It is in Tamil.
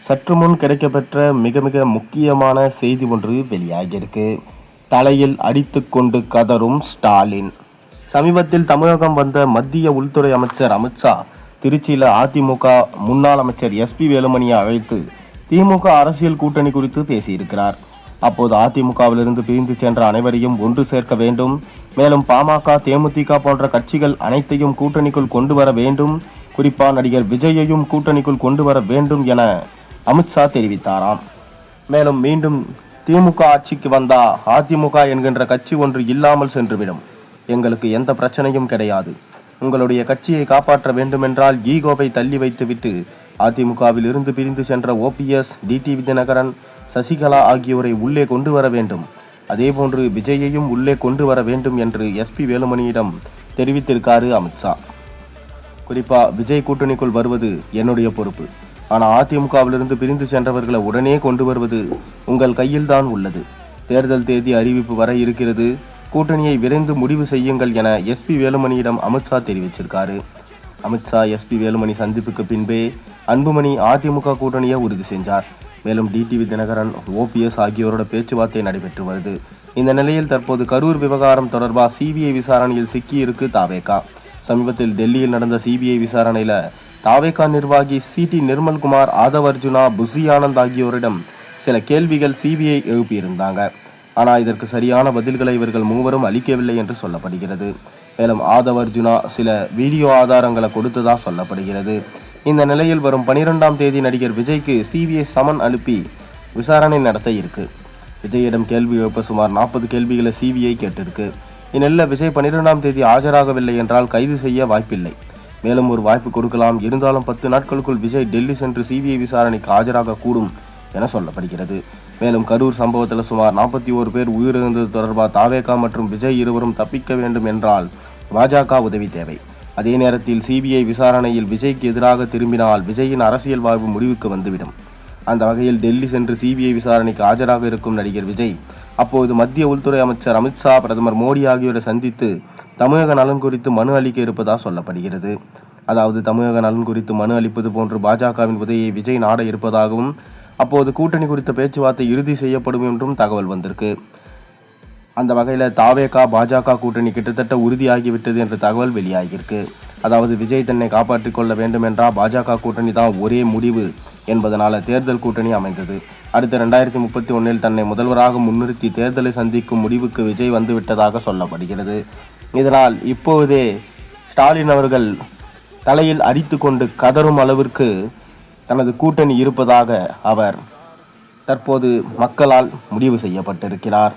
சற்று முன் கிடைக்கப்பெற்ற மிக மிக முக்கியமான செய்தி ஒன்று வெளியாகியிருக்கு. தலையில் அடித்துக்கொண்டு கதறும் ஸ்டாலின். சமீபத்தில் தமிழகம் வந்த மத்திய உள்துறை அமைச்சர் அமித்ஷா திருச்சியில் அதிமுக முன்னாள் அமைச்சர் எஸ்பி வேலுமணியை அழைத்து திமுக அரசியல் கூட்டணி குறித்து பேசியிருக்கிறார். அப்போது அதிமுகவிலிருந்து பிரிந்து சென்ற அனைவரையும் ஒன்று சேர்க்க வேண்டும், மேலும் பாமக, தேமுதிக போன்ற கட்சிகள் அனைத்தையும் கூட்டணிக்குள் கொண்டு வர வேண்டும், குறிப்பாக நடிகர் விஜயையும் கூட்டணிக்குள் கொண்டு வர வேண்டும் என அமித்ஷா தெரிவித்தாராம். மேலும் மீண்டும் திமுக ஆட்சிக்கு வந்தா அதிமுக என்கின்ற கட்சி ஒன்று இல்லாமல் சென்றுவிடும். எங்களுக்கு எந்த பிரச்சனையும் கிடையாது. உங்களுடைய கட்சியை காப்பாற்ற வேண்டுமென்றால் ஈகோவை தள்ளி வைத்துவிட்டு அதிமுகவில் இருந்து பிரிந்து சென்ற ஓபிஎஸ், டிடிவி தினகரன், சசிகலா ஆகியோரை உள்ளே கொண்டு வர வேண்டும். அதேபோன்று விஜயையும் உள்ளே கொண்டு வர வேண்டும் என்று எஸ்பி வேலுமணியிடம் தெரிவித்திருக்காரு அமித்ஷா. குறிப்பா விஜய் கூட்டணிக்குள் வருவது என்னுடைய பொறுப்பு, ஆனால் அதிமுகவிலிருந்து பிரிந்து சென்றவர்களை உடனே கொண்டு வருவது உங்கள் கையில்தான் உள்ளது. தேர்தல் தேதி அறிவிப்பு வர இருக்கிறது, கூட்டணியை விரைந்து முடிவு செய்யுங்கள் என எஸ்பி வேலுமணியிடம் அமித்ஷா தெரிவிச்சிருக்காரு. அமித்ஷா எஸ்பி வேலுமணி சந்திப்புக்கு பின்பே அன்புமணி அதிமுக கூட்டணியை உறுதி செஞ்சார். மேலும் டிடிவி தினகரன், ஓபிஎஸ் ஆகியோரோட பேச்சுவார்த்தை நடைபெற்று வருது. இந்த நிலையில் தற்போது கரூர் விவகாரம் தொடர்பாக சிபிஐ விசாரணையில் சிக்கியிருக்கு தாவேகா. சமீபத்தில் டெல்லியில் நடந்த சிபிஐ விசாரணையில் தாவேகா நிர்வாகி சிடி நிர்மல்குமார், ஆதவ் அர்ஜுனா, புசி ஆனந்த் ஆகியோரிடம் சில கேள்விகள் சிபிஐ எழுப்பியிருந்தாங்க. ஆனால் இதற்கு சரியான பதில்களை இவர்கள் மூவரும் அளிக்கவில்லை என்று சொல்லப்படுகிறது. மேலும் ஆதவ் அர்ஜுனா சில வீடியோ ஆதாரங்களை கொடுத்ததா சொல்லப்படுகிறது. இந்த நிலையில் வரும் 12ஆம் தேதி நடிகர் விஜய்க்கு சிபிஐ சமன் அனுப்பி விசாரணை நடத்த இருக்கு. விஜயிடம் கேள்வி எழுப்ப சுமார் 40 கேள்விகளை சிபிஐ கேட்டிருக்கு. இந்நிலையில் விஜய் 12ஆம் தேதி ஆஜராகவில்லை என்றால் கைது செய்ய வாய்ப்பில்லை. மேலும் ஒரு வாய்ப்பு கொடுக்கலாம். இருந்தாலும் 10 நாட்களுக்குள் விஜய் டெல்லி சென்று சிபிஐ விசாரணைக்கு ஆஜராக கூடும் என சொல்லப்படுகிறது. மேலும் கரூர் சம்பவத்தில் சுமார் 41 பேர் உயிரிழந்தது தொடர்பாக தாவேகா மற்றும் விஜய் இருவரும் தப்பிக்க வேண்டும் என்றால் பாஜக உதவி தேவை. அதே நேரத்தில் சிபிஐ விசாரணையில் விஜய்க்கு எதிராக திரும்பினால் விஜயின் அரசியல் வாழ்வு முடிவுக்கு வந்துவிடும். அந்த வகையில் டெல்லி சென்று சிபிஐ விசாரணைக்கு ஆஜராக இருக்கும் நடிகர் விஜய் அப்போது மத்திய உள்துறை அமைச்சர் அமித்ஷா, பிரதமர் மோடி ஆகியோரை சந்தித்து தமிழக நலன் குறித்து மனு அளிக்க இருப்பதாக சொல்லப்படுகிறது. அதாவது தமிழக நலன் குறித்து மனு அளிப்பது போன்று பாஜகவின் உதவியை விஜய் நாட இருப்பதாகவும் அப்போது கூட்டணி குறித்த பேச்சுவார்த்தை இறுதி செய்யப்படும் என்றும் தகவல் வந்திருக்கு. அந்த வகையில் தாவேகா பாஜக கூட்டணி கிட்டத்தட்ட உறுதியாகிவிட்டது என்ற தகவல் வெளியாகியிருக்கு. அதாவது விஜய் தன்னை காப்பாற்றிக் கொள்ள வேண்டும் என்றால் பாஜக கூட்டணி தான் ஒரே முடிவு என்பதனால தேர்தல் கூட்டணி அமைந்தது. அடுத்த 2031 தன்னை முதல்வராக முன்னிறுத்தி தேர்தலை சந்திக்கும் முடிவுக்கு விஜய் வந்துவிட்டதாக சொல்லப்படுகிறது. இதனால் இப்போதே ஸ்டாலின் அவர்கள் தலையில் அடித்து கொண்டு கதறும் அளவிற்கு தனது கூட்டணி இருப்பதாக அவர் தற்போது மக்களால் முடிவு செய்யப்பட்டிருக்கிறார்.